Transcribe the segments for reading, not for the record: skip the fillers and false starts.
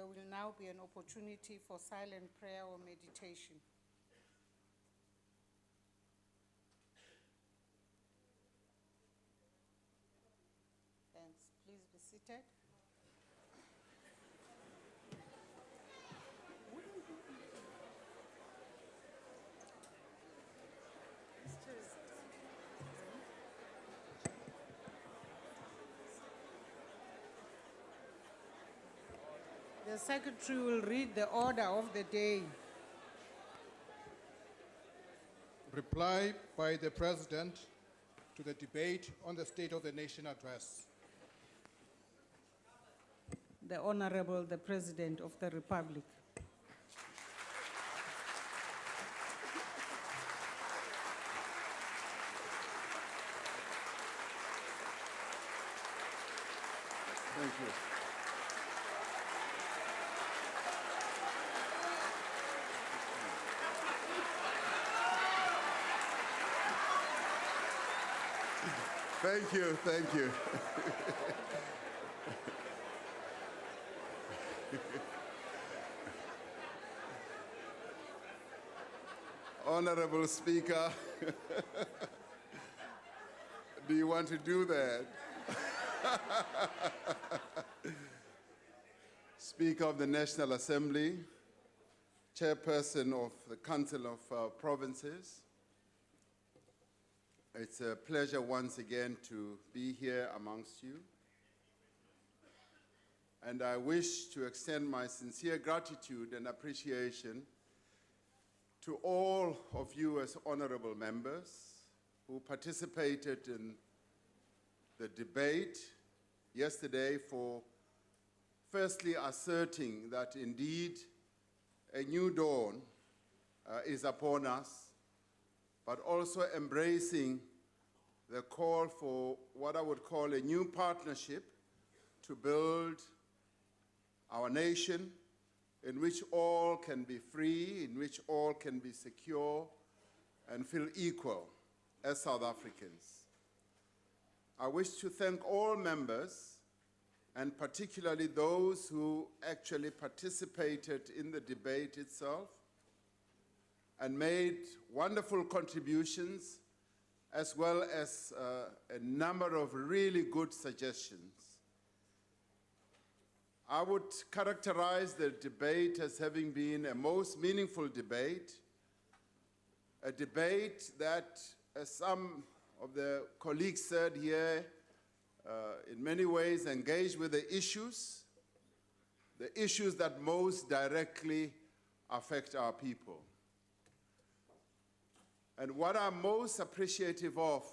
will now be an opportunity for silent prayer or meditation. Thanks. Please be seated. The Secretary will read the order of the day. Reply by the President to the debate on the State of the Nation address. The Honourable, the President of the Republic. Thank you. Thank you, thank you. Honourable Speaker, do you want to do that? Speaker of the National Assembly, Chairperson of the Council of Provinces, it's a pleasure once again to be here amongst you. And I wish to extend my sincere gratitude and appreciation to all of you as honourable members who participated in the debate yesterday for firstly asserting that indeed a new dawn is upon us, but also embracing the call for what I would call a new partnership to build our nation in which all can be free, in which all can be secure and feel equal as South Africans. I wish to thank all members, and particularly those who actually participated in the debate itself and made wonderful contributions, as well as a number of really good suggestions. I would characterize the debate as having been a most meaningful debate, a debate that, as some of the colleagues said here, in many ways engaged with the issues that most directly affect our people. And what I'm most appreciative of,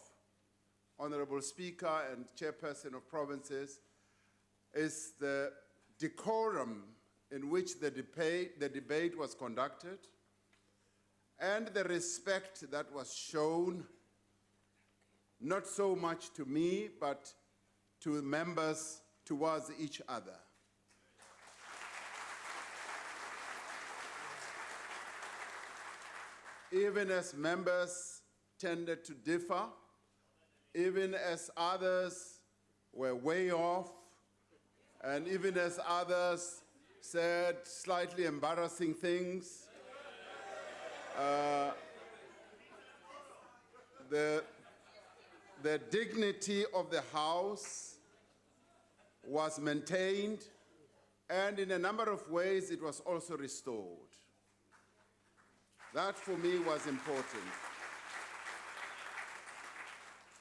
Honourable Speaker and Chairperson of Provinces, is the decorum in which the debate was conducted and the respect that was shown, not so much to me, but to members towards each other. Even as members tended to differ, even as others were way off, and even as others said slightly embarrassing things, the dignity of the House was maintained, and in a number of ways it was also restored. That for me was important.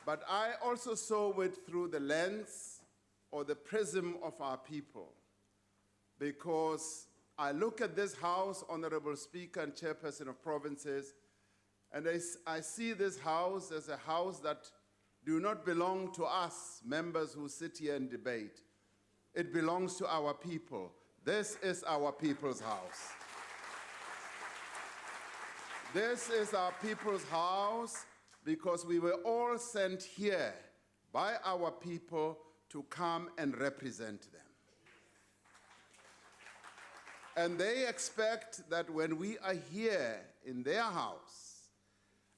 But I also saw it through the lens or the prism of our people, because I look at this House, Honourable Speaker and Chairperson of Provinces, and I see this House as a House that do not belong to us, members who sit here and debate. It belongs to our people. This is our people's house. This is our people's house because we were all sent here by our people to come and represent them. And they expect that when we are here in their house,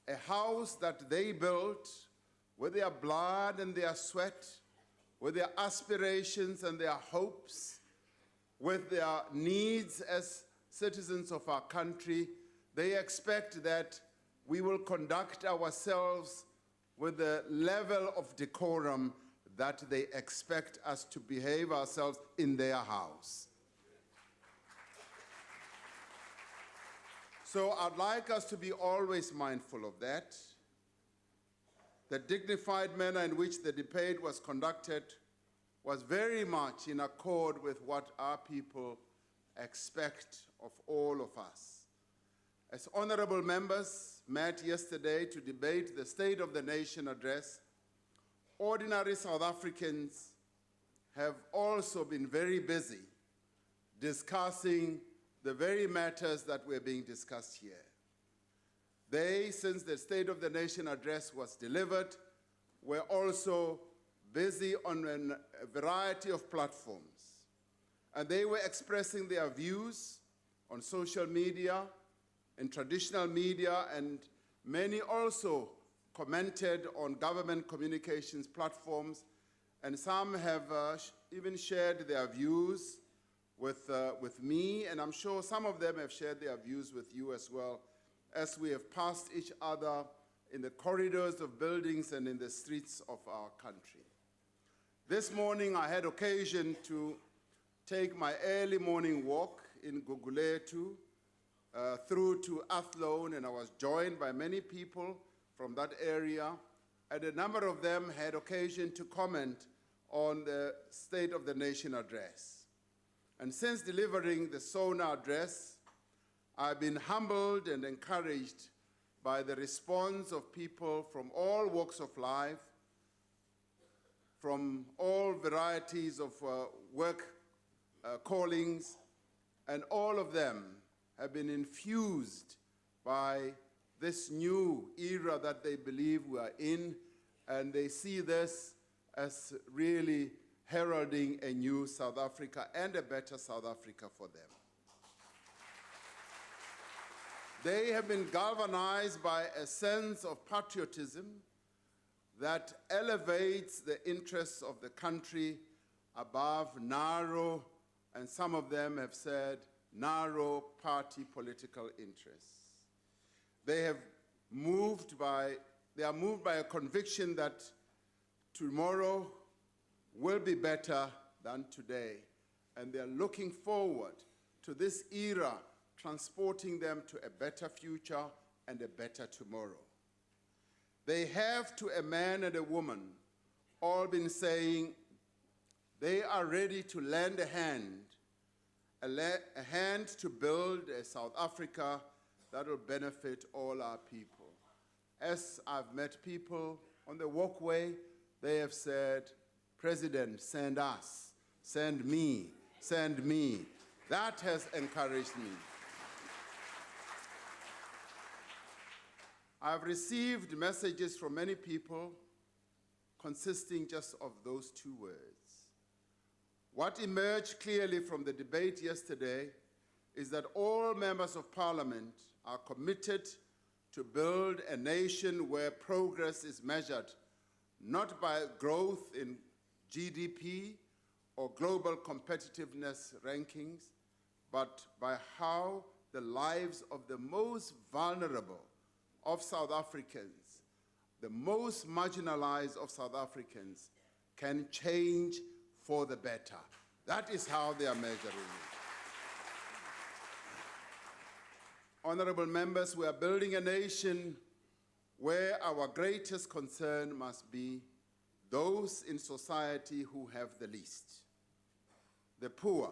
a house that they built with their blood and their sweat, with their aspirations and their hopes, with their needs as citizens of our country. They expect that we will conduct ourselves with the level of decorum that they expect us to behave ourselves in their house. So I'd like us to be always mindful of that. The dignified manner in which the debate was conducted was very much in accord with what our people expect of all of us. As honourable members met yesterday to debate the State of the Nation address, ordinary South Africans have also been very busy discussing the very matters that were being discussed here. They, since the State of the Nation address was delivered, were also busy on a variety of platforms. And they were expressing their views on social media, in traditional media, and many also commented on government communications platforms, and some have even shared their views with me, and I'm sure some of them have shared their views with you as well, as we have passed each other in the corridors of buildings and in the streets of our country. This morning I had occasion to take my early morning walk in Guguletu through to Athlone, and I was joined by many people from that area, and a number of them had occasion to comment on the State of the Nation address. And since delivering the SONA address, I've been humbled and encouraged by the response of people from all walks of life, from all varieties of work callings, and all of them have been infused by this new era that they believe we are in, and they see this as really heralding a new South Africa and a better South Africa for them. They have been galvanized by a sense of patriotism that elevates the interests of the country above narrow, and some of them have said, narrow party political interests. They are moved by a conviction that tomorrow will be better than today, and they're looking forward to this era transporting them to a better future and a better tomorrow. They have, to a man and a woman, all been saying they are ready to lend a hand to build a South Africa that will benefit all our people. As I've met people on the walkway, they have said, President, send us, send me, send me. That has encouraged me. I've received messages from many people consisting just of those two words. What emerged clearly from the debate yesterday is that all members of parliament are committed to build a nation where progress is measured not by growth in GDP or global competitiveness rankings, but by how the lives of the most vulnerable of South Africans, the most marginalized of South Africans, can change for the better. That is how they are measuring it. Honourable members, we are building a nation where our greatest concern must be those in society who have the least, the poor,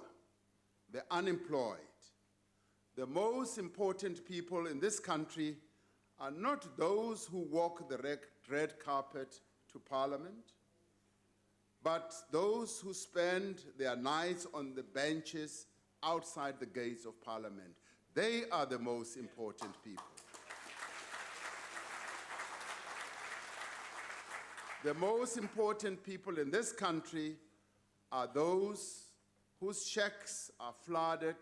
the unemployed. The most important people in this country are not those who walk the red carpet to Parliament, but those who spend their nights on the benches outside the gates of Parliament. They are the most important people. The most important people in this country are those whose checks are flooded,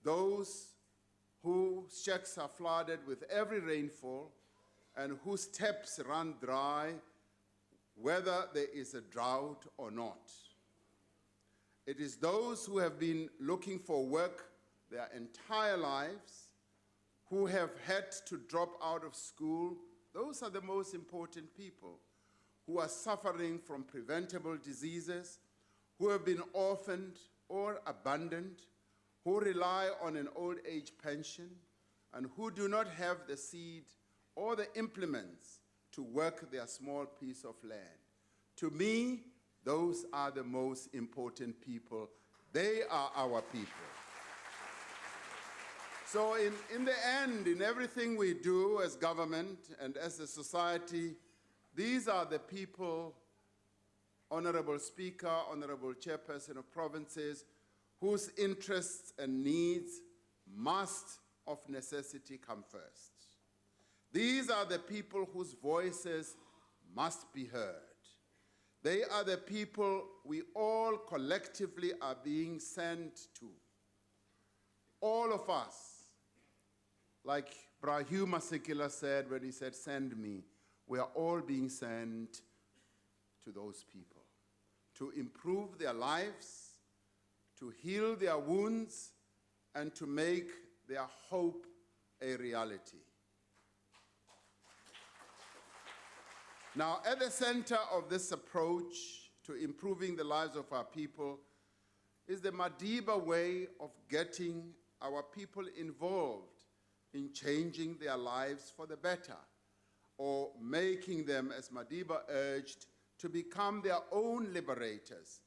those whose checks are flooded with every rainfall, and whose taps run dry whether there is a drought or not. It is those who have been looking for work their entire lives, who have had to drop out of school. Those are the most important people who are suffering from preventable diseases, who have been orphaned or abandoned, who rely on an old age pension, and who do not have the seed or the implements to work their small piece of land. To me, those are the most important people. They are our people. So in the end, in everything we do as government and as a society, these are the people, Honourable Speaker, Honourable Chairperson of Provinces, whose interests and needs must of necessity come first. These are the people whose voices must be heard. They are the people we all collectively are being sent to. All of us, like Bra Hugh Masekela said when he said, "Send me," we are all being sent to those people to improve their lives, to heal their wounds, and to make their hope a reality. Now, at the center of this approach to improving the lives of our people is the Madiba way of getting our people involved in changing their lives for the better, or making them, as Madiba urged, to become their own liberators.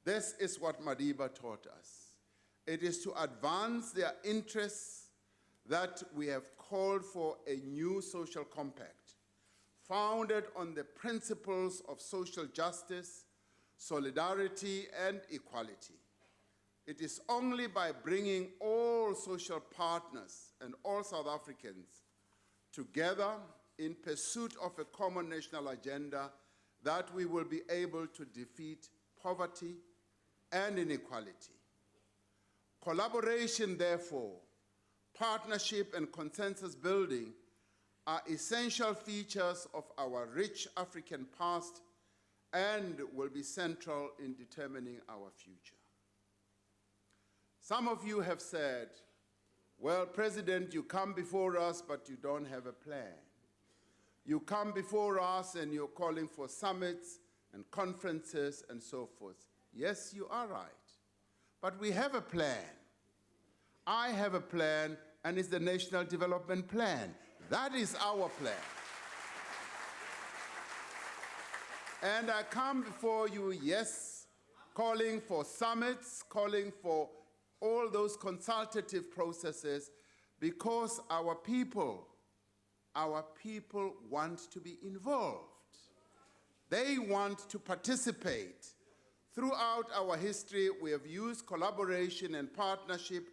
This is what Madiba taught us. It is to advance their interests that we have called for a new social compact, founded on the principles of social justice, solidarity, and equality. It is only by bringing all social partners and all South Africans together in pursuit of a common national agenda that we will be able to defeat poverty and inequality. Collaboration, therefore, partnership and consensus building are essential features of our rich African past and will be central in determining our future. Some of you have said, "Well, President, you come before us, but you don't have a plan. You come before us and you're calling for summits and conferences and so forth." Yes, you are right. But we have a plan. I have a plan, and it's the National Development Plan. That is our plan. And I come before you, yes, calling for summits, calling for all those consultative processes, because our people want to be involved. They want to participate. Throughout our history, we have used collaboration and partnership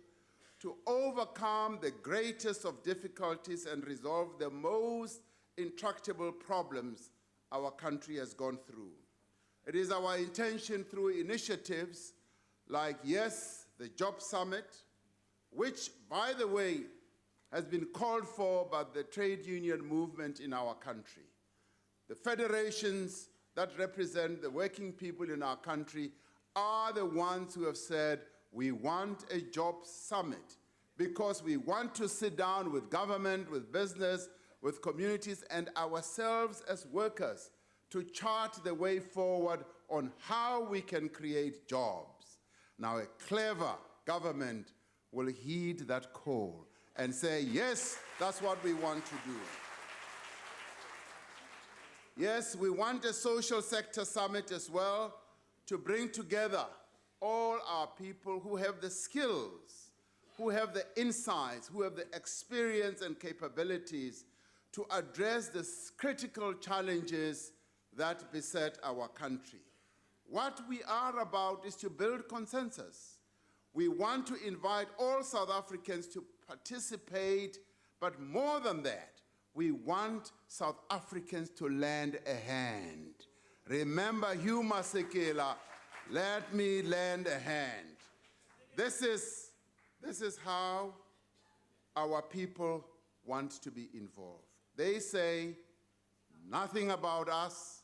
to overcome the greatest of difficulties and resolve the most intractable problems our country has gone through. It is our intention through initiatives like, yes, the Job Summit, which, by the way, has been called for by the trade union movement in our country. The federations that represent the working people in our country are the ones who have said, we want a job summit because we want to sit down with government, with business, with communities, and ourselves as workers to chart the way forward on how we can create jobs. Now, a clever government will heed that call and say, yes, that's what we want to do. Yes, we want a social sector summit as well to bring together all our people who have the skills, who have the insights, who have the experience and capabilities to address the critical challenges that beset our country. What we are about is to build consensus. We want to invite all South Africans to participate, but more than that, we want South Africans to lend a hand. Remember Hugh Masekela, let me lend a hand. This is how our people want to be involved. They say, nothing about us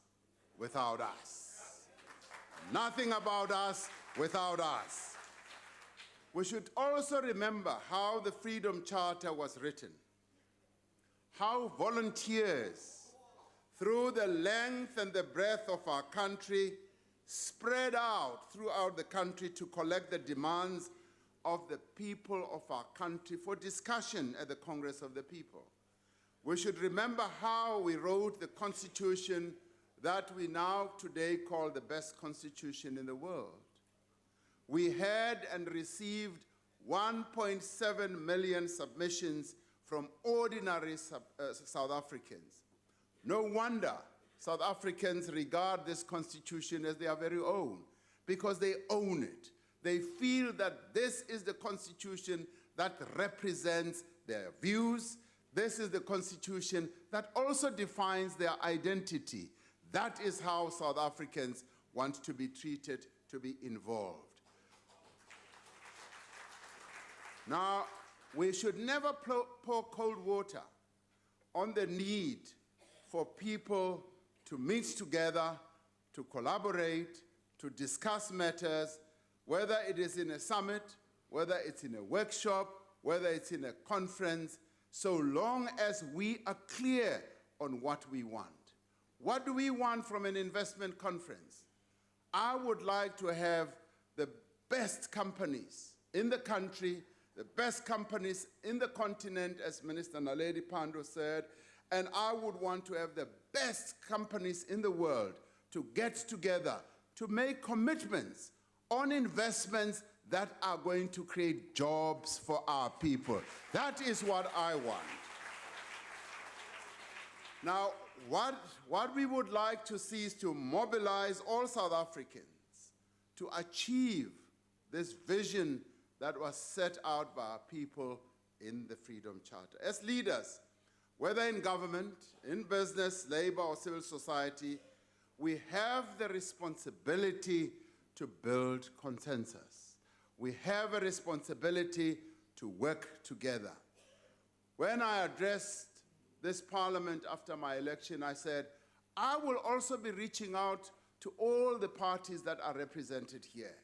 without us. Nothing about us without us. We should also remember how the Freedom Charter was written, how volunteers through the length and the breadth of our country spread out throughout the country to collect the demands of the people of our country for discussion at the Congress of the People. We should remember how we wrote the Constitution that we now today call the best Constitution in the world. We had and received 1.7 million submissions from ordinary South Africans. No wonder South Africans regard this Constitution as their very own, because they own it. They feel that this is the Constitution that represents their views. This is the Constitution that also defines their identity. That is how South Africans want to be treated, to be involved. Now, we should never pour cold water on the need for people to meet together, to collaborate, to discuss matters, whether it is in a summit, whether it's in a workshop, whether it's in a conference, so long as we are clear on what we want. What do we want from an investment conference? I would like to have the best companies in the country, the best companies in the continent, as Minister Naledi Pandor said, and I would want to have the best companies in the world to get together to make commitments on investments that are going to create jobs for our people. That is what I want. Now, what we would like to see is to mobilize all South Africans to achieve this vision that was set out by our people in the Freedom Charter. As leaders, whether in government, in business, labor, or civil society, we have the responsibility to build consensus. We have a responsibility to work together. When I addressed this parliament after my election, I said, I will also be reaching out to all the parties that are represented here.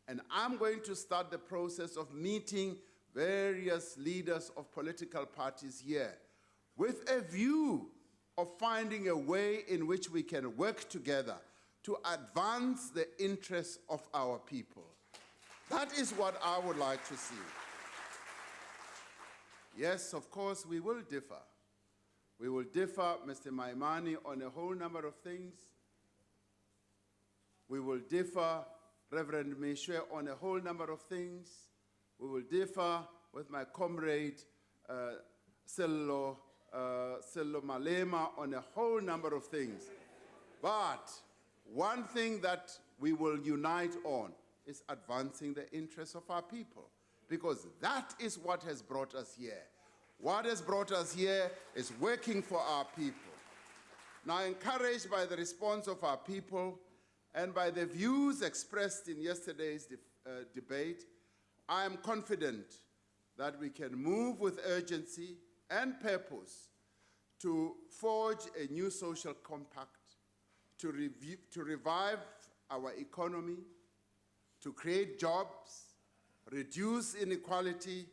And I'm going to start the process of meeting various leaders of political parties here with a view of finding a way in which we can work together to advance the interests of our people. That is what I would like to see. Yes, of course, we will differ. We will differ, Mr. Maimani, on a whole number of things. We will differ, Reverend Mishwe, on a whole number of things. We will differ with my comrade, Sello Malema, on a whole number of things. But one thing that we will unite on is advancing the interests of our people, because that is what has brought us here. What has brought us here is working for our people. Now, encouraged by the response of our people and by the views expressed in yesterday's debate, I am confident that we can move with urgency and purpose to forge a new social compact, to revive our economy, to create jobs, reduce inequality,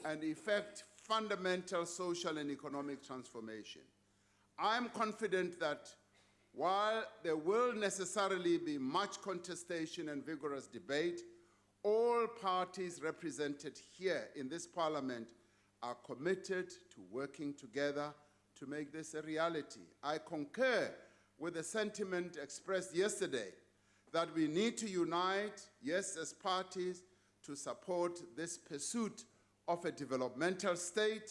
and effect fundamental social and economic transformation. I am confident that while there will necessarily be much contestation and vigorous debate, all parties represented here in this parliament are committed to working together to make this a reality. I concur with the sentiment expressed yesterday that we need to unite, yes, as parties, to support this pursuit of a developmental state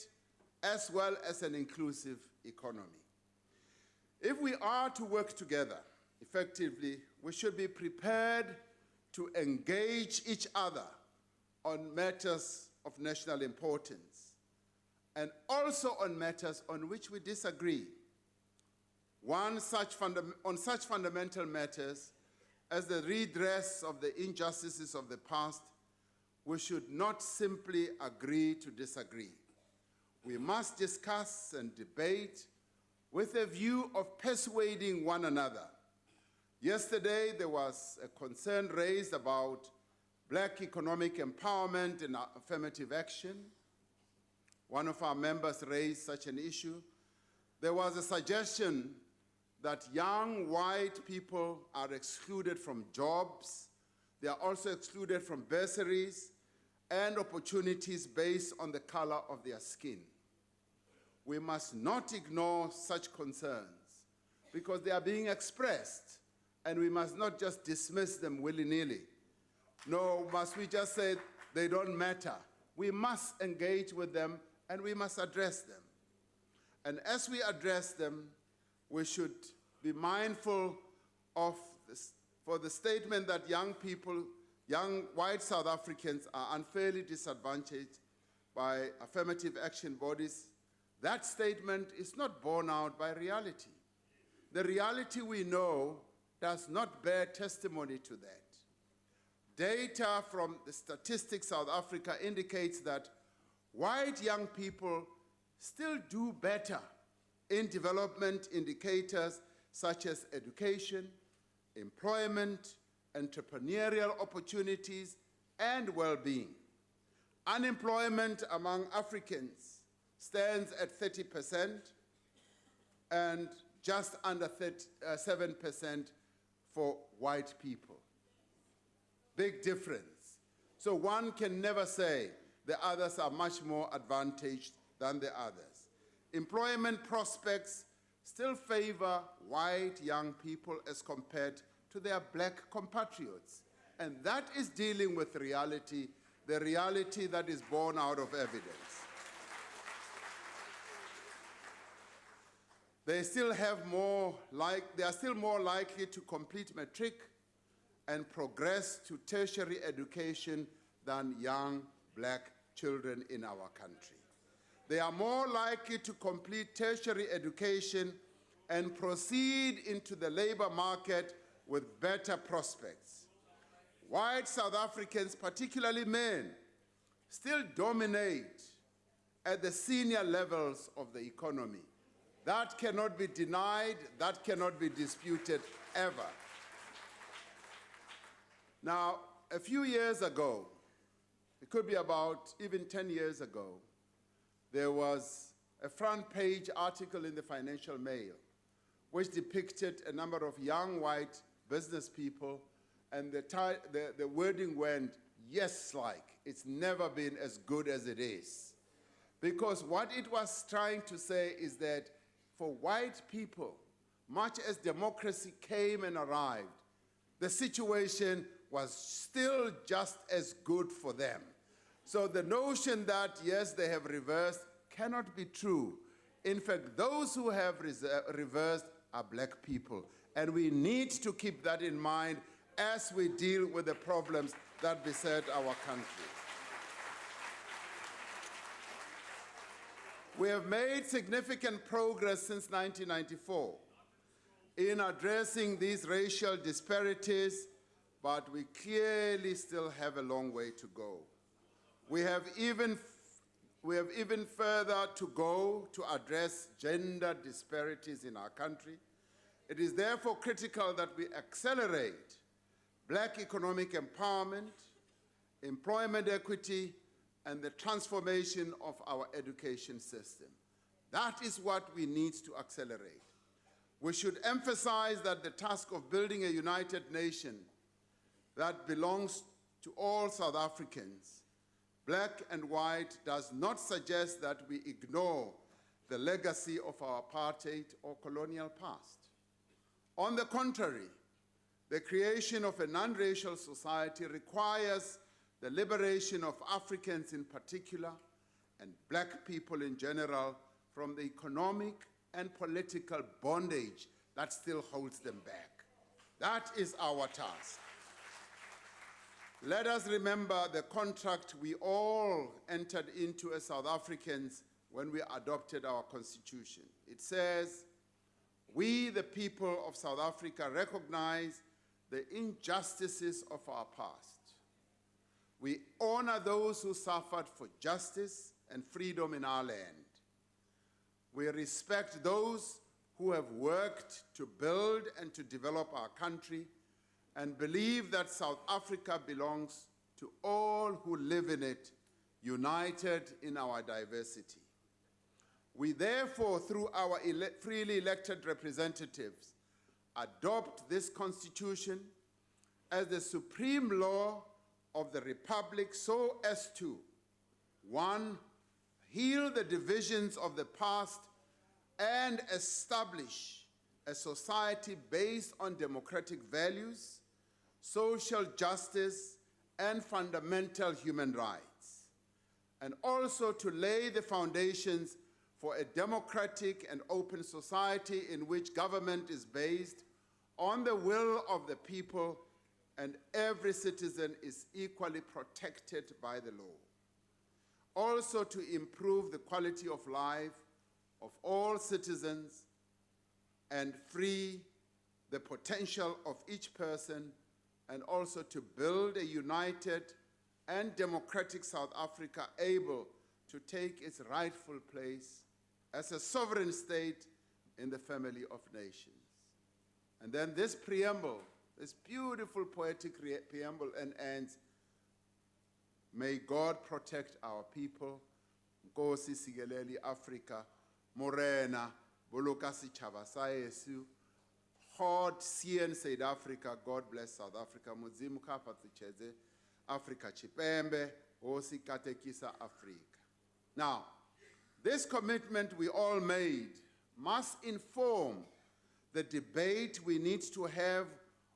as well as an inclusive economy. If we are to work together effectively, we should be prepared to engage each other on matters of national importance and also on matters on which we disagree. On such fundamental matters as the redress of the injustices of the past, we should not simply agree to disagree. We must discuss and debate with a view of persuading one another. Yesterday, there was a concern raised about Black economic empowerment and affirmative action. One of our members raised such an issue. There was a suggestion that young white people are excluded from jobs. They are also excluded from bursaries and opportunities based on the color of their skin. We must not ignore such concerns because they are being expressed, and we must not just dismiss them willy-nilly. No, must we just say they don't matter. We must engage with them and we must address them. And as we address them, we should be mindful of this, for the statement that young people, young white South Africans are unfairly disadvantaged by affirmative action bodies. That statement is not borne out by reality. The reality we know does not bear testimony to that. Data from the Statistics South Africa indicates that white young people still do better in development indicators such as education, employment, entrepreneurial opportunities, and well-being. Unemployment among Africans stands at 30% and just under 7% for white people. Big difference. So one can never say the others are much more advantaged than the others. Employment prospects still favor white young people as compared to their black compatriots. And that is dealing with reality, the reality that is born out of evidence. They are still more likely to complete matric and progress to tertiary education than young black children in our country. They are more likely to complete tertiary education and proceed into the labor market with better prospects. White South Africans, particularly men, still dominate at the senior levels of the economy. That cannot be denied, that cannot be disputed ever. Now, a few years ago, it could be about even 10 years ago, there was a front page article in the Financial Mail which depicted a number of young white business people, and the wording went, yes, like, it's never been as good as it is. Because what it was trying to say is that for white people, much as democracy came and arrived, the situation was still just as good for them. So the notion that, yes, they have reversed cannot be true. In fact, those who have reversed are black people. And we need to keep that in mind as we deal with the problems that beset our country. We have made significant progress since 1994 in addressing these racial disparities, but we clearly still have a long way to go. We have even further to go to address gender disparities in our country. It is therefore critical that we accelerate black economic empowerment, employment equity, and the transformation of our education system. That is what we need to accelerate. We should emphasize that the task of building a united nation that belongs to all South Africans, black and white, does not suggest that we ignore the legacy of our apartheid or colonial past. On the contrary, the creation of a non-racial society requires the liberation of Africans in particular and black people in general from the economic and political bondage that still holds them back. That is our task. Let us remember the contract we all entered into as South Africans when we adopted our constitution. It says, we, the people of South Africa, recognize the injustices of our past. We honor those who suffered for justice and freedom in our land. We respect those who have worked to build and to develop our country and believe that South Africa belongs to all who live in it, united in our diversity. We therefore, through our freely elected representatives, adopt this Constitution as the supreme law of the Republic so as to, 1, heal the divisions of the past and establish a society based on democratic values, social justice, and fundamental human rights, and also to lay the foundations for a democratic and open society in which government is based on the will of the people and every citizen is equally protected by the law. Also to improve the quality of life of all citizens and free the potential of each person, and also to build a united and democratic South Africa able to take its rightful place as a sovereign state in the family of nations. And then this preamble, this beautiful poetic preamble, ends, may God protect our people, Nkosi sikeleli Africa, Morena, boloka sitjhaba sa heso, God sien South Africa, God bless South Africa, Modimo ka patshetse Africa Tshipembe, hosi katekisa Africa. Now, this commitment we all made must inform the debate we need to have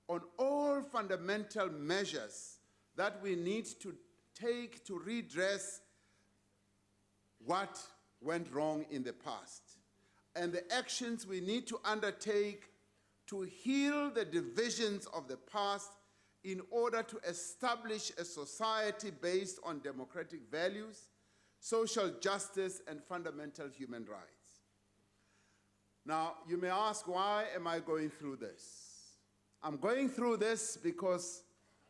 on all fundamental measures that we need to take to redress what went wrong in the past, and the actions we need to undertake to heal the divisions of the past in order to establish a society based on democratic values, social justice, and fundamental human rights. Now, you may ask, why am I going through this? I'm going through this because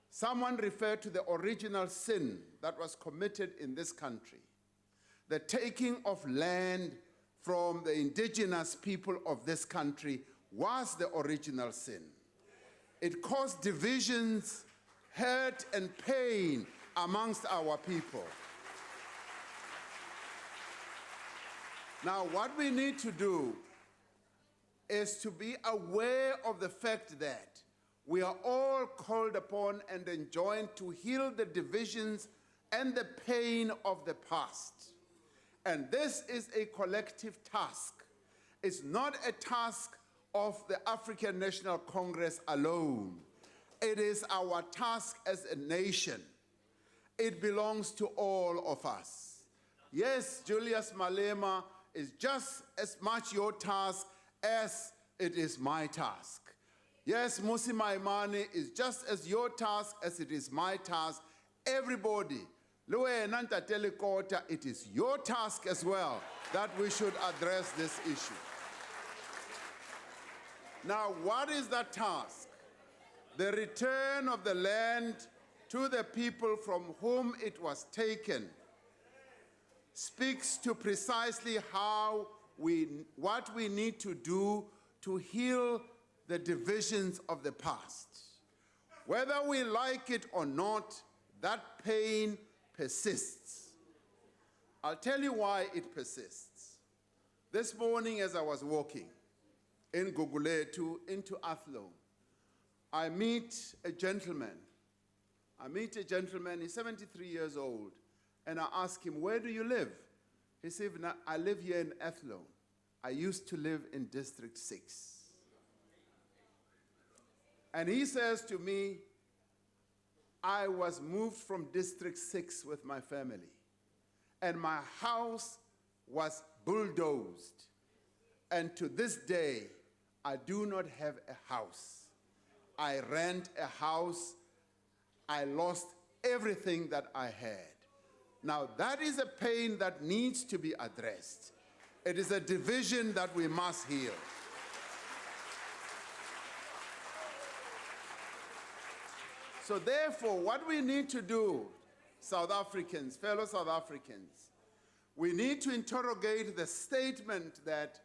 someone referred to the original sin that was committed in this country. The taking of land from the indigenous people of this country was the original sin. It caused divisions, hurt, and pain amongst our people. Now, what we need to do is to be aware of the fact that we are all called upon and enjoined to heal the divisions and the pain of the past. And this is a collective task. It's not a task of the African National Congress alone. It is our task as a nation. It belongs to all of us. Yes, Julius Malema is just as much your task as it is my task. Yes, Musi Maimane is just as your task as it is my task. Everybody, it is your task as well that we should address this issue. Now, what is that task? The return of the land to the people from whom it was taken speaks to precisely what we need to do to heal the divisions of the past. Whether we like it or not, that pain persists. I'll tell you why it persists. This morning as I was walking in Guguletu into Athlone, I meet a gentleman. He's 73 years old, and I ask him, where do you live? He said, I live here in Athlone. I used to live in District 6. And he says to me, I was moved from District 6 with my family, and my house was bulldozed. And to this day, I do not have a house. I rent a house. I lost everything that I had. Now, that is a pain that needs to be addressed. It is a division that we must heal. So therefore, what we need to do, South Africans, fellow South Africans, we need to interrogate the statement that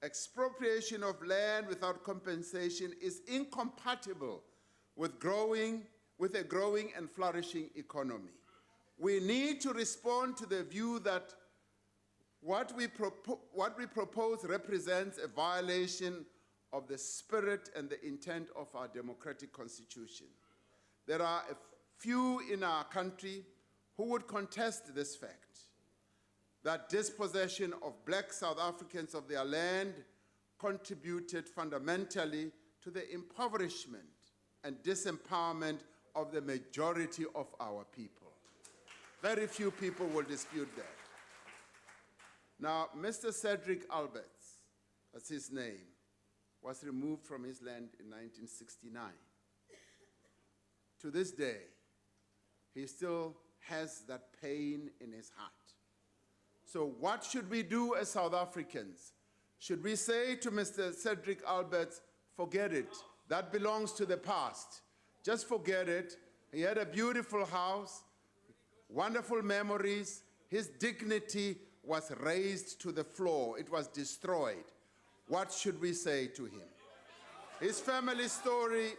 expropriation of land without compensation is incompatible with with a growing and flourishing economy. We need to respond to the view that what we propose represents a violation of the spirit and the intent of our democratic constitution. There are a few in our country who would contest this fact, that dispossession of black South Africans of their land contributed fundamentally to the impoverishment and disempowerment of the majority of our people. Very few people will dispute that. Now, Mr. Cedric Alberts, that's his name, was removed from his land in 1969. To this day, he still has that pain in his heart. So what should we do as South Africans? Should we say to Mr. Cedric Alberts, forget it, that belongs to the past. Just forget it. He had a beautiful house, wonderful memories. His dignity was razed to the floor. It was destroyed. What should we say to him? His family story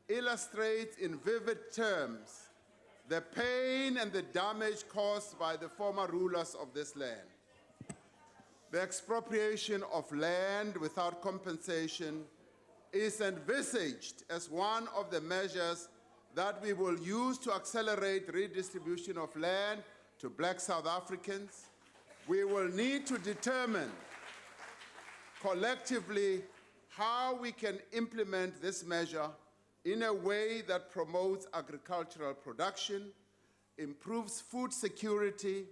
illustrates in vivid terms the pain and the damage caused by the former rulers of this land. The expropriation of land without compensation is envisaged as one of the measures that we will use to accelerate redistribution of land to black South Africans. We will need to determine collectively how we can implement this measure in a way that promotes agricultural production, improves food security,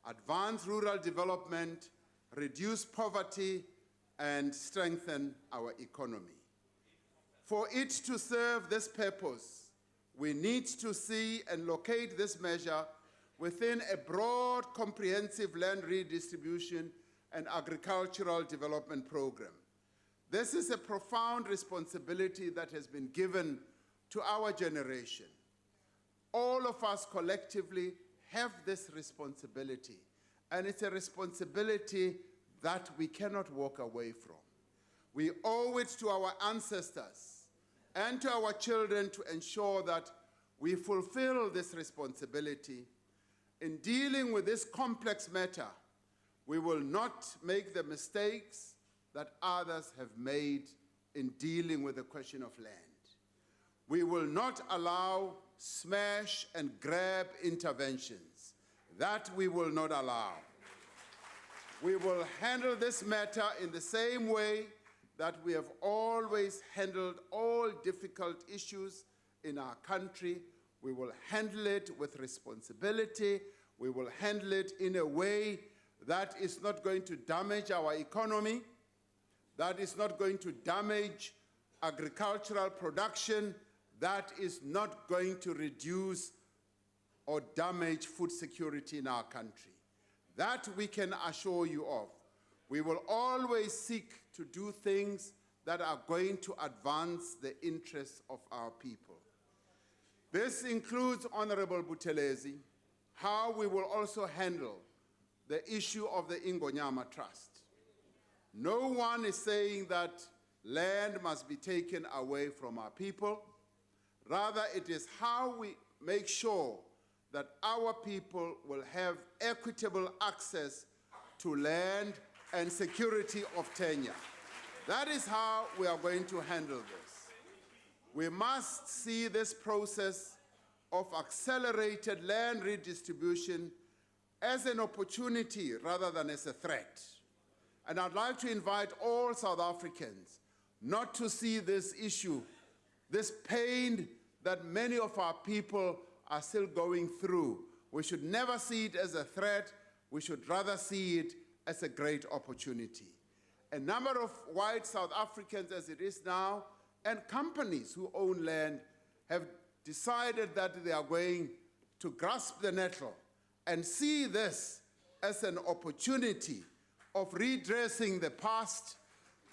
advances rural development, reduce poverty, and strengthen our economy. For it to serve this purpose, we need to see and locate this measure within a broad, comprehensive land redistribution and agricultural development program. This is a profound responsibility that has been given to our generation. All of us collectively have this responsibility, and it's a responsibility that we cannot walk away from. We owe it to our ancestors and to our children to ensure that we fulfill this responsibility. In dealing with this complex matter, we will not make the mistakes that others have made in dealing with the question of land. We will not allow smash and grab interventions. That we will not allow. We will handle this matter in the same way that we have always handled all difficult issues in our country. We will handle it with responsibility. We will handle it in a way that is not going to damage our economy, that is not going to damage agricultural production, that is not going to reduce or damage food security in our country. That we can assure you of. We will always seek to do things that are going to advance the interests of our people. This includes, Honourable Buthelezi, how we will also handle the issue of the Ingonyama Trust. No one is saying that land must be taken away from our people. Rather, it is how we make sure that our people will have equitable access to land and security of tenure. That is how we are going to handle this. We must see this process of accelerated land redistribution as an opportunity rather than as a threat. And I'd like to invite all South Africans not to see this issue, this pain that many of our people are still going through. We should never see it as a threat. We should rather see it as a great opportunity. A number of white South Africans, as it is now, and companies who own land have decided that they are going to grasp the nettle and see this as an opportunity of redressing the past,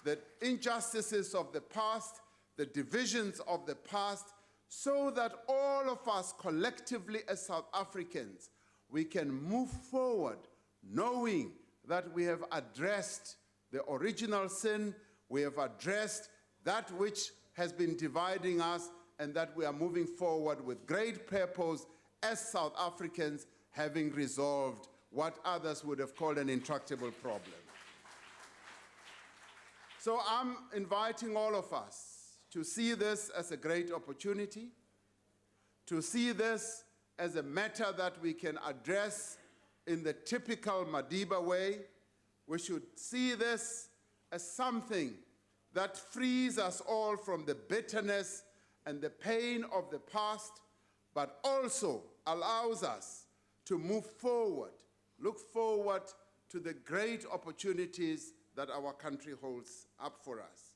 the injustices of the past, the divisions of the past, so that all of us collectively as South Africans, we can move forward knowing that we have addressed the original sin, we have addressed that which has been dividing us, and that we are moving forward with great purpose as South Africans, having resolved what others would have called an intractable problem. So I'm inviting all of us to see this as a great opportunity, to see this as a matter that we can address in the typical Madiba way. We should see this as something that frees us all from the bitterness and the pain of the past, but also allows us to move forward, look forward to the great opportunities that our country holds up for us.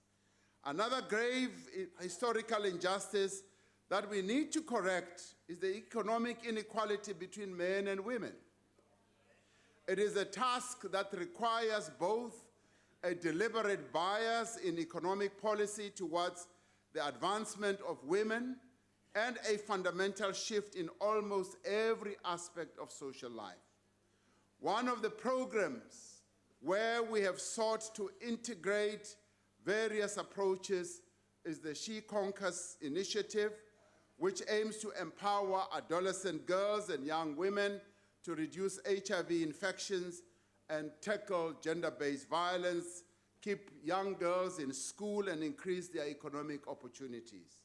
Another grave historical injustice that we need to correct is the economic inequality between men and women. It is a task that requires both a deliberate bias in economic policy towards the advancement of women and a fundamental shift in almost every aspect of social life. One of the programs where we have sought to integrate various approaches is the She Conquers initiative, which aims to empower adolescent girls and young women to reduce HIV infections and tackle gender-based violence, keep young girls in school, and increase their economic opportunities.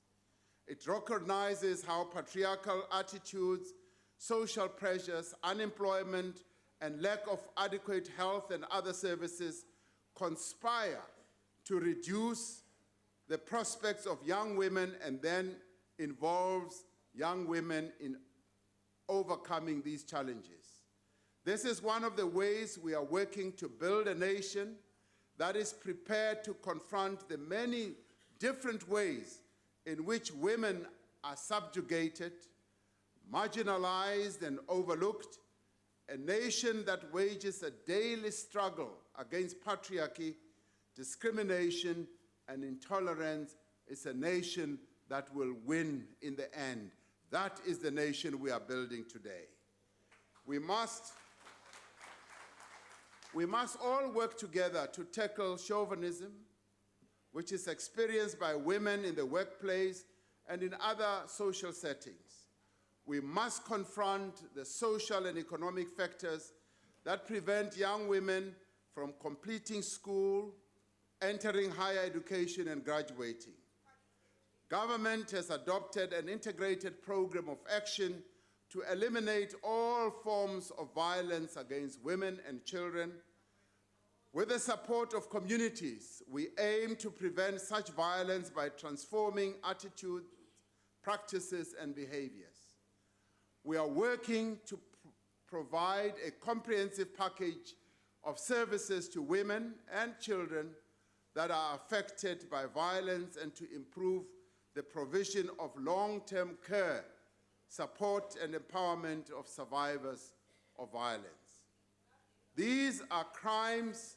It recognizes how patriarchal attitudes, social pressures, unemployment, and lack of adequate health and other services conspire to reduce the prospects of young women, and then involves young women in overcoming these challenges. This is one of the ways we are working to build a nation that is prepared to confront the many different ways in which women are subjugated, marginalized, and overlooked. A nation that wages a daily struggle against patriarchy, discrimination, and intolerance is a nation that will win in the end. That is the nation we are building today. We must all work together to tackle chauvinism, which is experienced by women in the workplace and in other social settings. We must confront the social and economic factors that prevent young women from completing school, entering higher education, and graduating. Government has adopted an integrated program of action to eliminate all forms of violence against women and children. With the support of communities, we aim to prevent such violence by transforming attitudes, practices, and behaviors. We are working to provide a comprehensive package of services to women and children that are affected by violence, and to improve the provision of long-term care, support, and empowerment of survivors of violence. These are crimes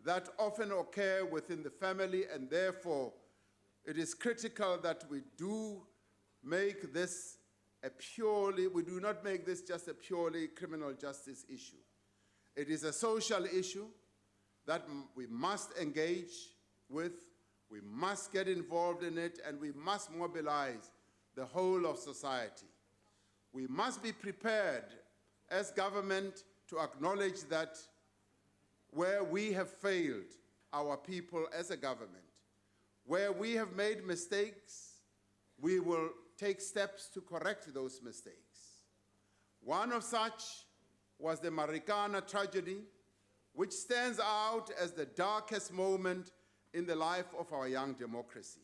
that often occur within the family, and therefore it is critical that we do make this we do not make this just a purely criminal justice issue. It is a social issue that we must engage with, we must get involved in it, and we must mobilize the whole of society. We must be prepared as government to acknowledge that where we have failed our people as a government, where we have made mistakes, we will take steps to correct those mistakes. One of such was the Marikana Tragedy, which stands out as the darkest moment in the life of our young democracy.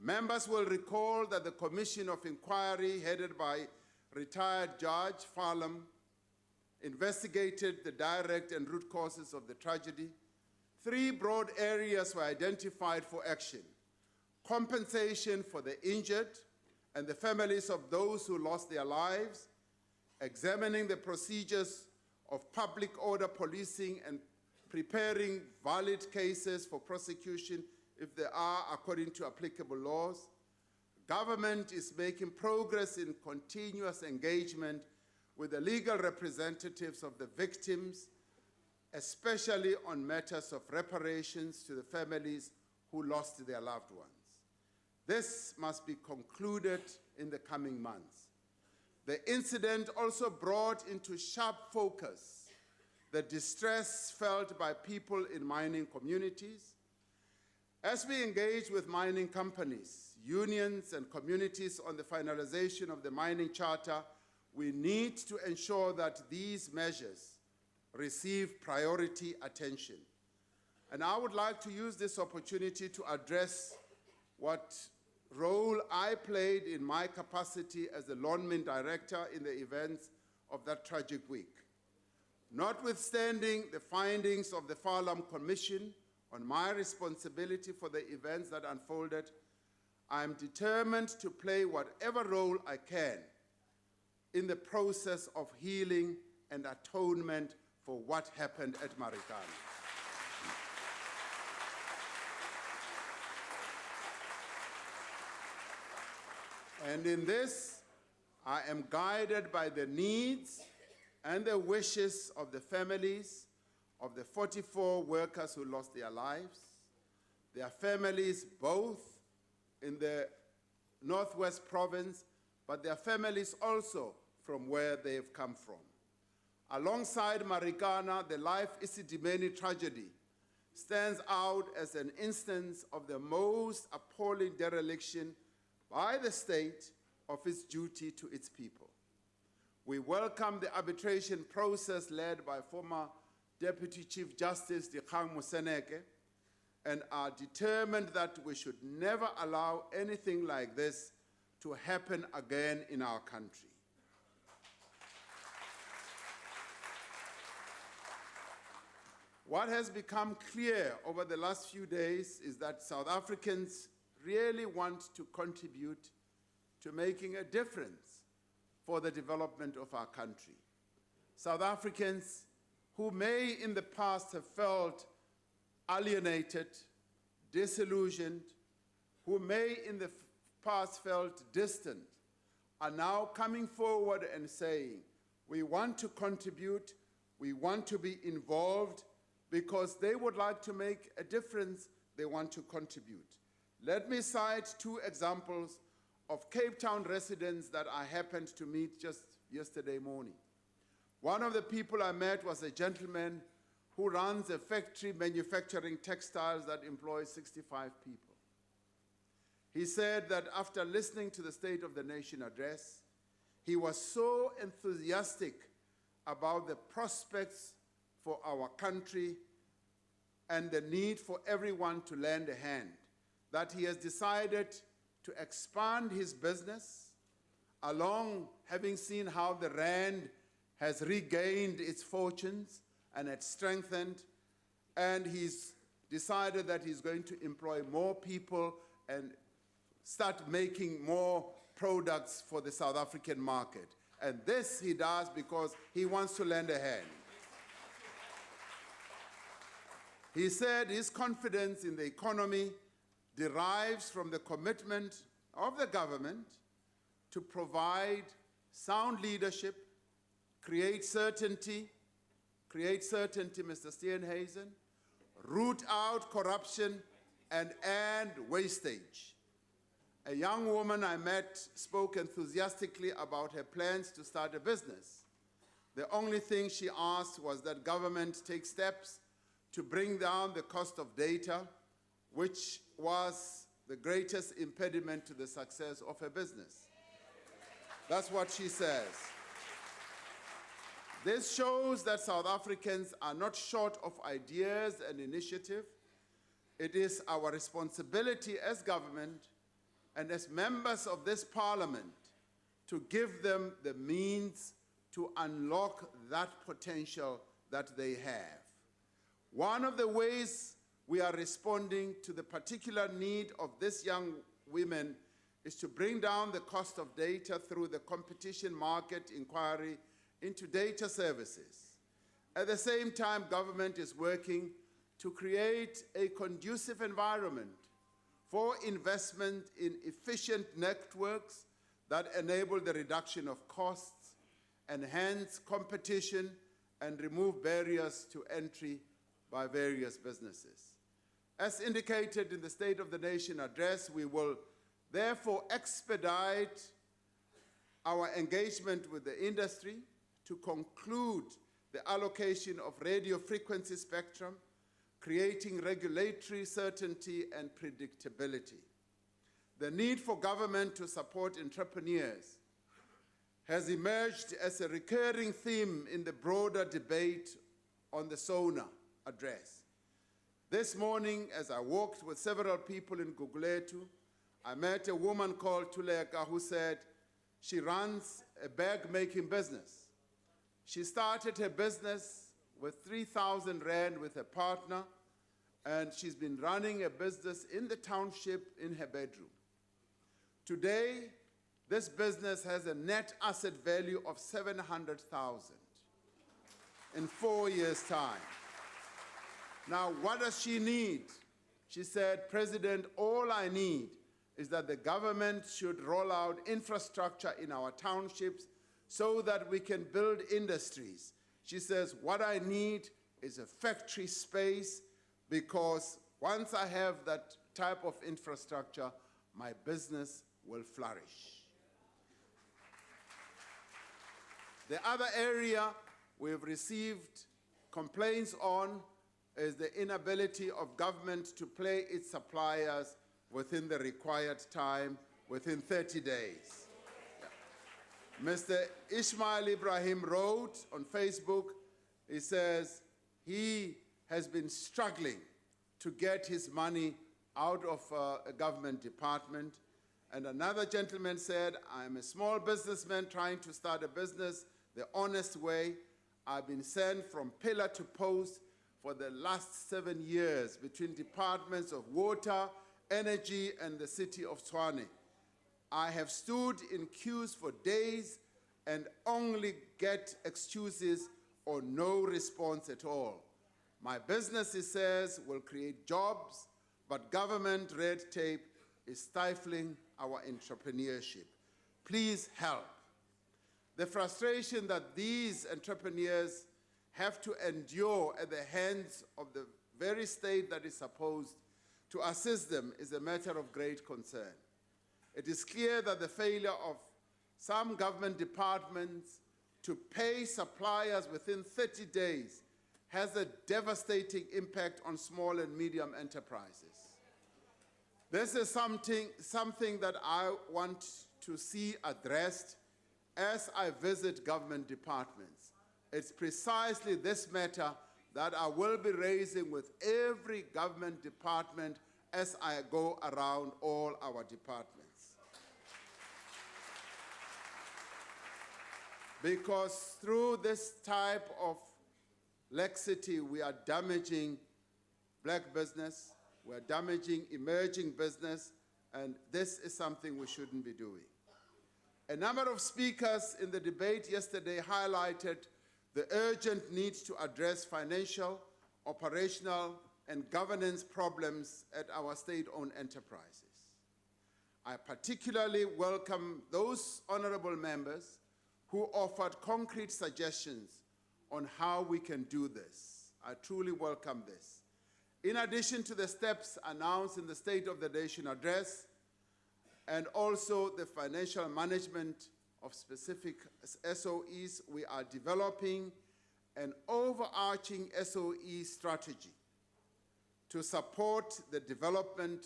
Members will recall that the Commission of Inquiry, headed by retired Judge Farlam, investigated the direct and root causes of the tragedy. 3 broad areas were identified for action: compensation for the injured and the families of those who lost their lives, examining the procedures of public order policing, and preparing valid cases for prosecution if there are, according to applicable laws. Government is making progress in continuous engagement with the legal representatives of the victims, especially on matters of reparations to the families who lost their loved ones. This must be concluded in the coming months. The incident also brought into sharp focus the distress felt by people in mining communities. As we engage with mining companies, unions, and communities on the finalization of the mining charter, we need to ensure that these measures receive priority attention. And I would like to use this opportunity to address what role I played in my capacity as the Lonmin director in the events of that tragic week. Notwithstanding the findings of the Farlam Commission on my responsibility for the events that unfolded, I am determined to play whatever role I can in the process of healing and atonement for what happened at Marikana. And in this, I am guided by the needs and the wishes of the families of the 44 workers who lost their lives, their families both in the Northwest Province, but their families also from where they've come from. Alongside Marikana, the Life Isidimeni tragedy stands out as an instance of the most appalling dereliction by the state of its duty to its people. We welcome the arbitration process led by former Deputy Chief Justice Dikgang Moseneke and are determined that we should never allow anything like this to happen again in our country. What has become clear over the last few days is that South Africans really want to contribute to making a difference for the development of our country. South Africans who may in the past have felt alienated, disillusioned, who may in the past felt distant, are now coming forward and saying, we want to contribute, we want to be involved, because they would like to make a difference, they want to contribute. Let me cite two examples of Cape Town residents that I happened to meet just yesterday morning. One of the people I met was a gentleman who runs a factory manufacturing textiles that employs 65 people. He said that after listening to the State of the Nation address, he was so enthusiastic about the prospects for our country and the need for everyone to lend a hand, that he has decided to expand his business along having seen how the rand has regained its fortunes and it's strengthened, and he's decided that he's going to employ more people and start making more products for the South African market. And this he does because he wants to lend a hand. He said his confidence in the economy derives from the commitment of the government to provide sound leadership, create certainty, Mr. Steenhuisen, root out corruption, and end wastage. A young woman I met spoke enthusiastically about her plans to start a business. The only thing she asked was that government take steps to bring down the cost of data, which was the greatest impediment to the success of her business. That's what she says. This shows that South Africans are not short of ideas and initiative. It is our responsibility as government and as members of this parliament to give them the means to unlock that potential that they have. One of the ways we are responding to the particular need of these young women is to bring down the cost of data through the competition market inquiry into data services. At the same time, government is working to create a conducive environment for investment in efficient networks that enable the reduction of costs, enhance competition, and remove barriers to entry by various businesses. As indicated in the State of the Nation address, we will therefore expedite our engagement with the industry to conclude the allocation of radio frequency spectrum, creating regulatory certainty and predictability. The need for government to support entrepreneurs has emerged as a recurring theme in the broader debate on the SONA address. This morning, as I walked with several people in Guguletu, I met a woman called Tuleka who said she runs a bag-making business. She started her business with 3,000 Rand with a partner, and she's been running a business in the township in her bedroom. Today, this business has a net asset value of 700,000 in 4 years' time. Now, what does she need? She said, President, all I need is that the government should roll out infrastructure in our townships so that we can build industries. She says, what I need is a factory space, because once I have that type of infrastructure, my business will flourish. The other area we've received complaints on is the inability of government to pay its suppliers within the required time, within 30 days. Yeah. Mr. Ismail Ibrahim wrote on Facebook, he says he has been struggling to get his money out of a government department. And another gentleman said, I'm a small businessman trying to start a business the honest way. I've been sent from pillar to post for the last 7 years between departments of water, energy, and the city of Tshwane. I have stood in queues for days and only get excuses or no response at all. My business, he says, will create jobs, but government red tape is stifling our entrepreneurship. Please help. The frustration that these entrepreneurs have to endure at the hands of the very state that is supposed to assist them is a matter of great concern. It is clear that the failure of some government departments to pay suppliers within 30 days has a devastating impact on small and medium enterprises. This is something that I want to see addressed as I visit government departments. It's precisely this matter that I will be raising with every government department as I go around all our departments. Because through this type of laxity, we are damaging black business, we're damaging emerging business, and this is something we shouldn't be doing. A number of speakers in the debate yesterday highlighted the urgent need to address financial, operational, and governance problems at our state-owned enterprises. I particularly welcome those honourable members who offered concrete suggestions on how we can do this. I truly welcome this. In addition to the steps announced in the State of the Nation address, and also the financial management of specific SOEs, we are developing an overarching SOE strategy to support the development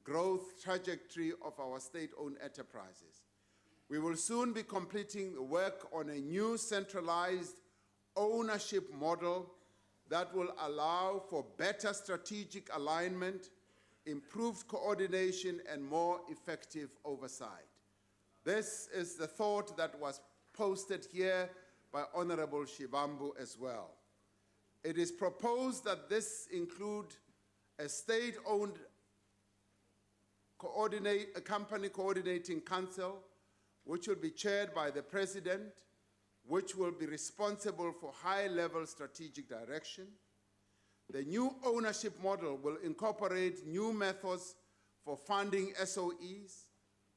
growth trajectory of our state-owned enterprises. We will soon be completing the work on a new centralized ownership model that will allow for better strategic alignment, improved coordination, and more effective oversight. This is the thought that was posted here by Honourable Shivambu as well. It is proposed that this include a state-owned company coordinating council, which will be chaired by the president, which will be responsible for high-level strategic direction. The new ownership model will incorporate new methods for funding SOEs,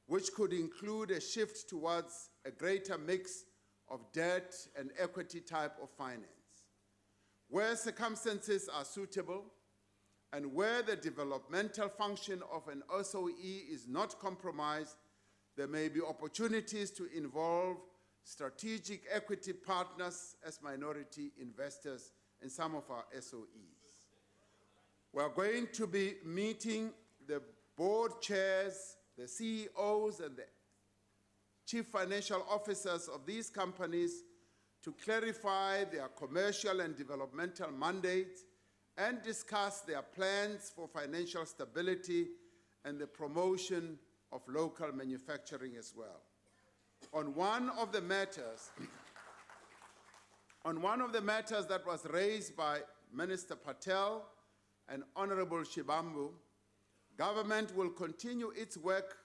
which could include a shift towards a greater mix of debt and equity type of finance. Where circumstances are suitable, and where the developmental function of an SOE is not compromised, there may be opportunities to involve strategic equity partners as minority investors in some of our SOEs. We are going to be meeting the board chairs, the CEOs, and the chief financial officers of these companies to clarify their commercial and developmental mandates and discuss their plans for financial stability and the promotion of local manufacturing as well. On one of the matters that was raised by Minister Patel and Honourable Shibambu, government will continue its work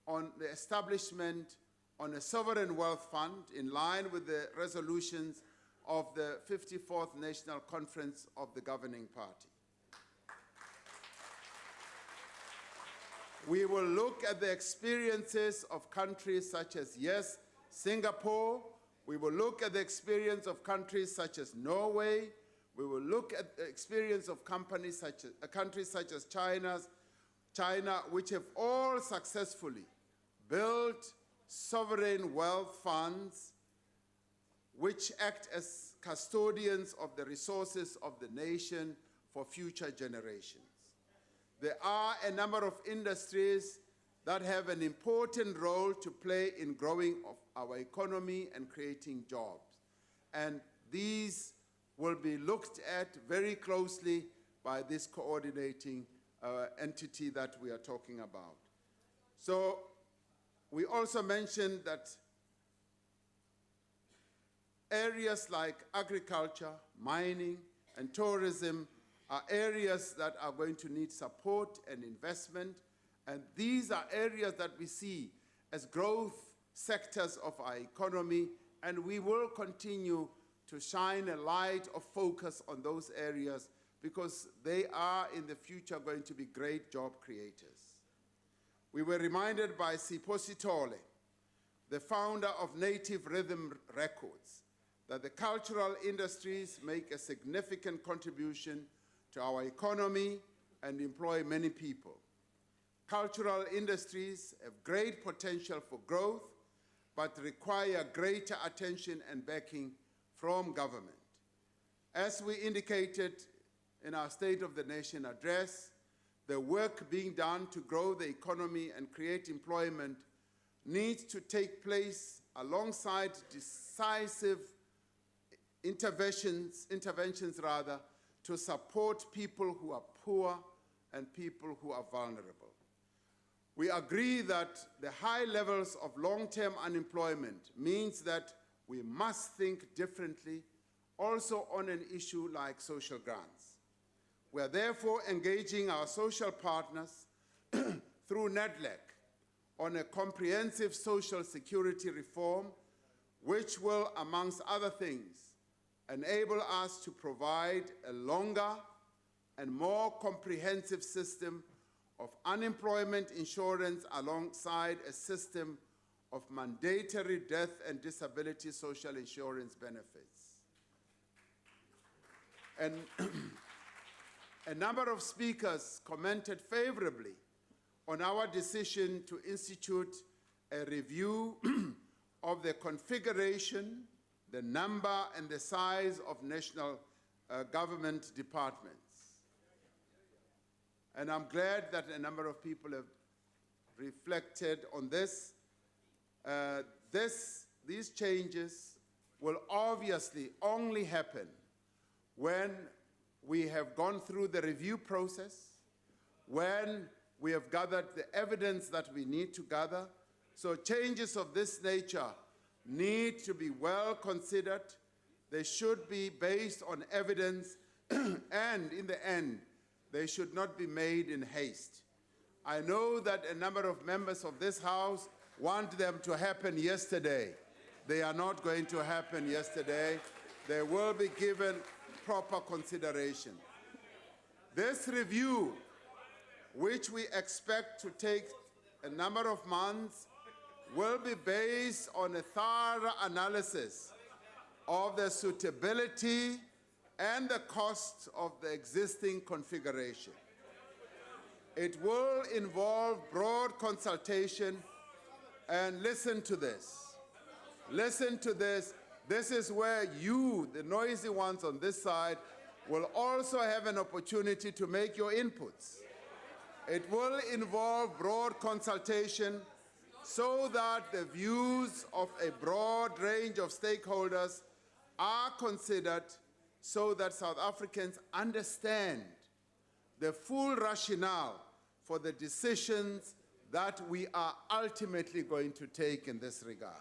on the establishment on a sovereign wealth fund in line with the resolutions of the 54th National Conference of the governing party. We will look at the experiences of countries such as, yes, Singapore. We will look at the experience of countries such as Norway. We will look at the experience of countries such as China, which have all successfully built sovereign wealth funds which act as custodians of the resources of the nation for future generations. There are a number of industries that have an important role to play in growing of our economy and creating jobs. And these will be looked at very closely by this coordinating entity that we are talking about. So we also mentioned that areas like agriculture, mining, and tourism are areas that are going to need support and investment, and these are areas that we see as growth sectors of our economy, and we will continue to shine a light of focus on those areas because they are in the future going to be great job creators. We were reminded by Sipho Sithole, the founder of Native Rhythm Records, that the cultural industries make a significant contribution to our economy and employ many people. Cultural industries have great potential for growth, but require greater attention and backing from government. As we indicated in our State of the Nation address, the work being done to grow the economy and create employment needs to take place alongside decisive interventions to support people who are poor and people who are vulnerable. We agree that the high levels of long-term unemployment means that we must think differently also on an issue like social grants. We are therefore engaging our social partners through NEDLEC on a comprehensive social security reform which will, amongst other things, enable us to provide a longer and more comprehensive system of unemployment insurance alongside a system of mandatory death and disability social insurance benefits. And a number of speakers commented favorably on our decision to institute a review of the configuration, the number, and the size of national government departments. And I'm glad that a number of people have reflected on this. These changes will obviously only happen when we have gone through the review process, when we have gathered the evidence that we need to gather. So changes of this nature need to be well considered. They should be based on evidence, and in the end, they should not be made in haste. I know that a number of members of this House want them to happen yesterday. They are not going to happen yesterday. They will be given proper consideration. This review, which we expect to take a number of months, will be based on a thorough analysis of the suitability and the costs of the existing configuration. It will involve broad consultation, and listen to this. Listen to this. This is where you, the noisy ones on this side, will also have an opportunity to make your inputs. It will involve broad consultation so that the views of a broad range of stakeholders are considered so that South Africans understand the full rationale for the decisions that we are ultimately going to take in this regard.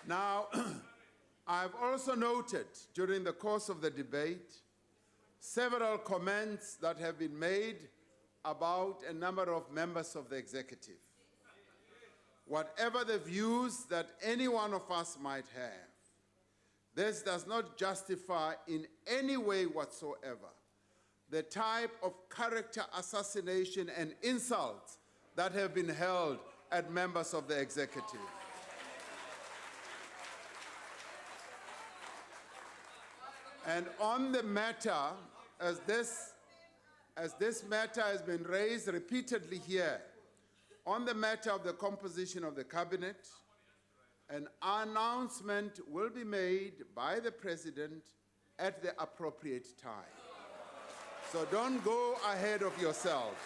Now, I've also noted during the course of the debate several comments that have been made about a number of members of the executive. Whatever the views that any one of us might have, this does not justify in any way whatsoever the type of character assassination and insults that have been held at members of the executive. And on the matter, as this matter has been raised repeatedly here, on the matter of the composition of the cabinet, an announcement will be made by the President at the appropriate time. So don't go ahead of yourself.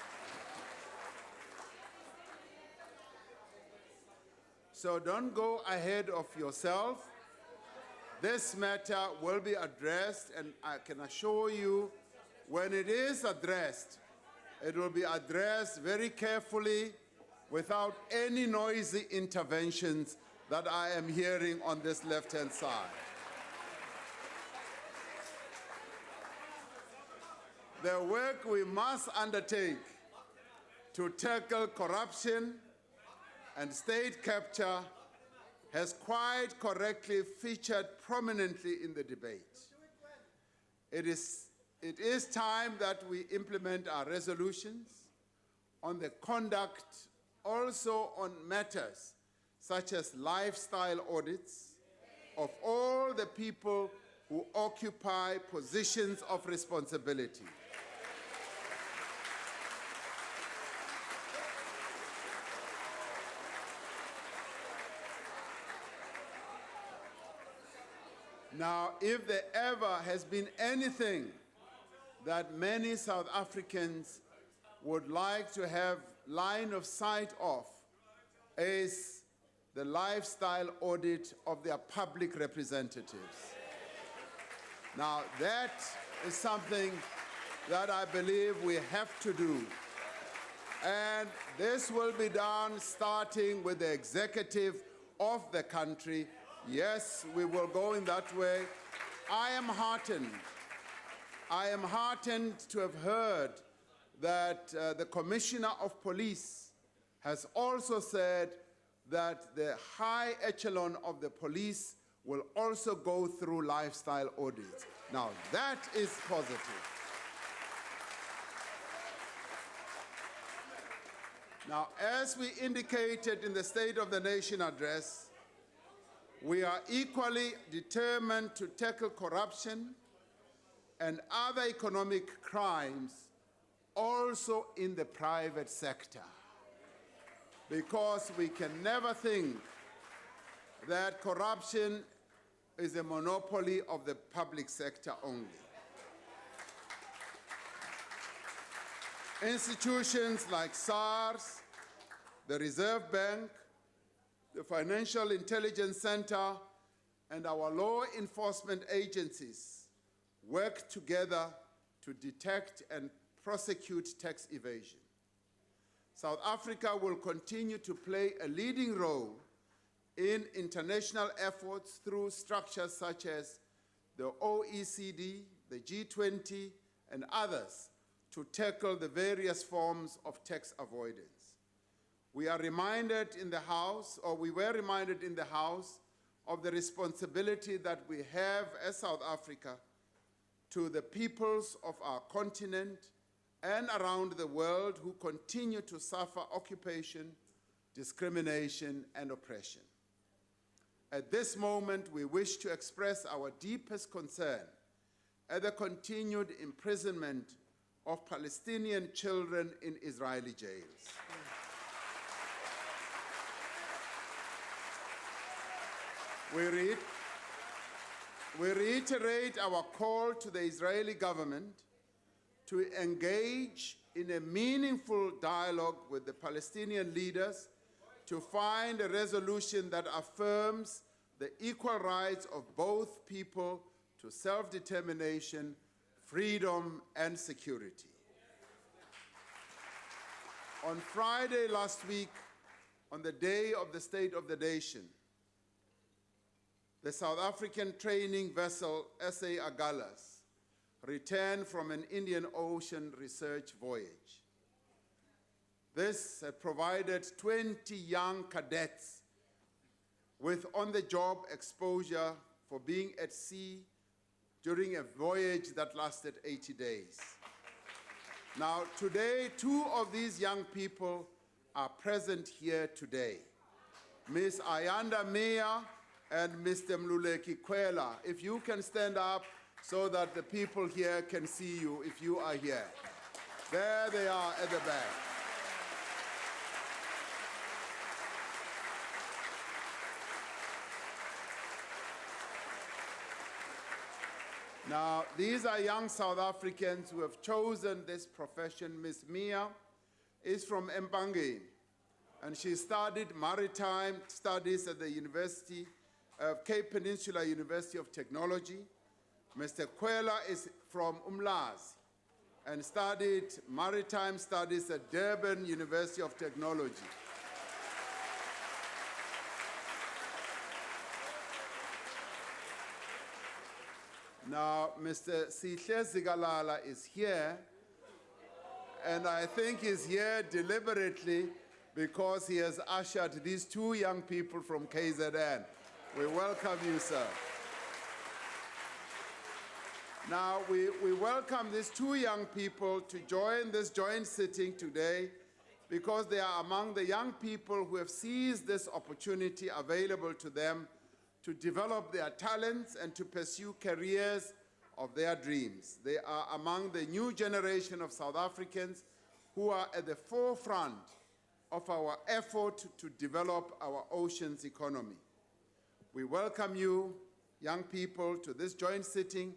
So don't go ahead of yourself. This matter will be addressed, and I can assure you, when it is addressed, it will be addressed very carefully without any noisy interventions that I am hearing on this left-hand side. The work we must undertake to tackle corruption and state capture has quite correctly featured prominently in the debate. It is time that we implement our resolutions on the conduct, also on matters such as lifestyle audits of all the people who occupy positions of responsibility. Now, if there ever has been anything that many South Africans would like to have line of sight of, is the lifestyle audit of their public representatives. Now, that is something that I believe we have to do. And this will be done starting with the executive of the country. Yes, we will go in that way. I am heartened to have heard that the Commissioner of Police has also said that the high echelon of the police will also go through lifestyle audits. Now, that is positive. Now, as we indicated in the State of the Nation address, we are equally determined to tackle corruption and other economic crimes also in the private sector, because we can never think that corruption is a monopoly of the public sector only. Institutions like SARS, the Reserve Bank, the Financial Intelligence Center, and our law enforcement agencies work together to detect and prosecute tax evasion. South Africa will continue to play a leading role in international efforts through structures such as the OECD, the G20, and others to tackle the various forms of tax avoidance. We are reminded in the House, or we were reminded in the House, of the responsibility that we have as South Africa to the peoples of our continent and around the world who continue to suffer occupation, discrimination, and oppression. At this moment, we wish to express our deepest concern at the continued imprisonment of Palestinian children in Israeli jails. We reiterate our call to the Israeli government to engage in a meaningful dialogue with the Palestinian leaders to find a resolution that affirms the equal rights of both people to self-determination, freedom, and security. On Friday last week, on the day of the State of the Nation, the South African training vessel SA Agulhas returned from an Indian Ocean research voyage. This provided 20 young cadets with on-the-job exposure for being at sea during a voyage that lasted 80 days. Now, today, 2 of these young people are present here today. Ms. Ayanda Meya and Mr. Mluleki Kwela. If you can stand up so that the people here can see you if you are here. There they are at the back. Now, these are young South Africans who have chosen this profession. Ms. Mia is from Empangeni, and she studied maritime studies at the Cape Peninsula University of Technology. Mr. Kwela is from Umlazi and studied maritime studies at Durban University of Technology. Now, Mr. Sihle Zigalala is here, and I think he's here deliberately because he has ushered these 2 young people from KZN. We welcome you, sir. Now, we welcome these 2 young people to join this joint sitting today because they are among the young people who have seized this opportunity available to them to develop their talents and to pursue careers of their dreams. They are among the new generation of South Africans who are at the forefront of our effort to develop our oceans economy. We welcome you, young people, to this joint sitting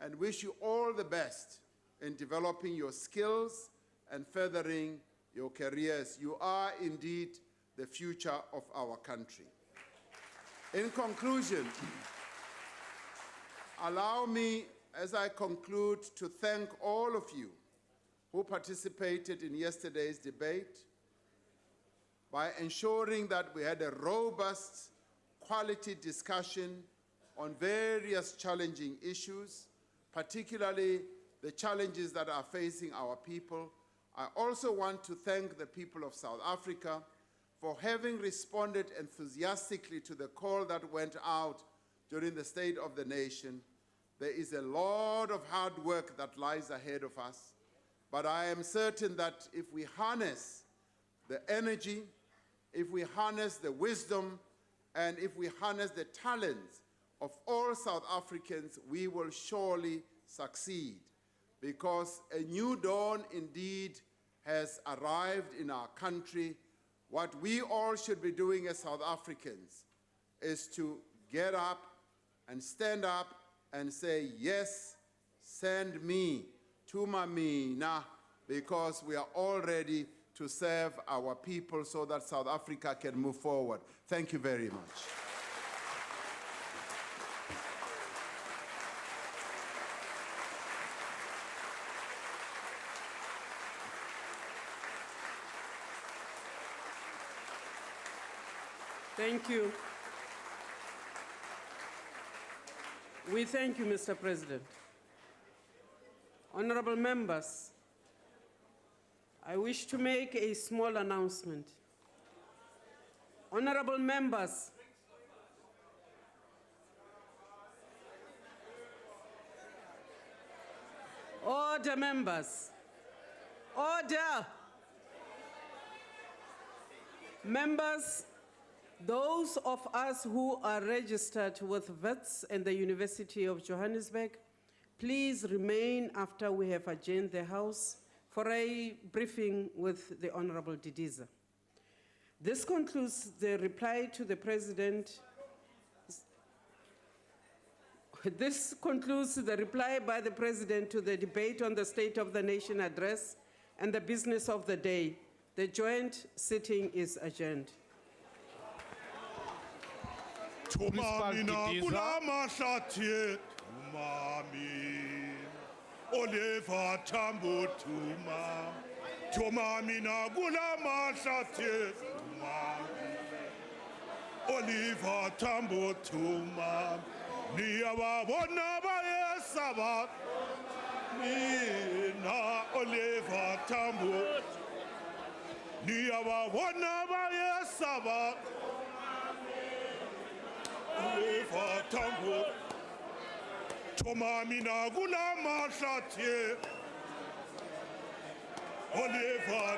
and wish you all the best in developing your skills and furthering your careers. You are indeed the future of our country. In conclusion, allow me, as I conclude, to thank all of you who participated in yesterday's debate by ensuring that we had a robust, quality discussion on various challenging issues, particularly the challenges that are facing our people. I also want to thank the people of South Africa for having responded enthusiastically to the call that went out during the State of the Nation. There is a lot of hard work that lies ahead of us, but I am certain that if we harness the energy, if we harness the wisdom, and if we harness the talents of all South Africans, we will surely succeed, because a new dawn indeed has arrived in our country. What we all should be doing as South Africans is to get up and stand up and say, yes, send me to Mamina, because we are all ready to serve our people so that South Africa can move forward. Thank you very much. Thank you. We thank you, Mr. President. Honourable members, I wish to make a small announcement. Honourable members, order, members, order. Members, Those of us who are registered with WITS and the University of Johannesburg, please remain after we have adjourned the House for a briefing with the Honourable diese. This concludes the reply to the President. This concludes the reply by the President to the debate on the State of the Nation address and the business of the day. The joint sitting is adjourned. Principal Didiza. Oliver Tambo Tuma. Tomamina Gulama Shate Tuma. Oliver Tambo Tuma. Niawa Wanaba Sabat. Nina Oliver Tambo. Niawa Wanaba Sabat. Oliver Tambo. Tomamina Gulama Shate. Oliver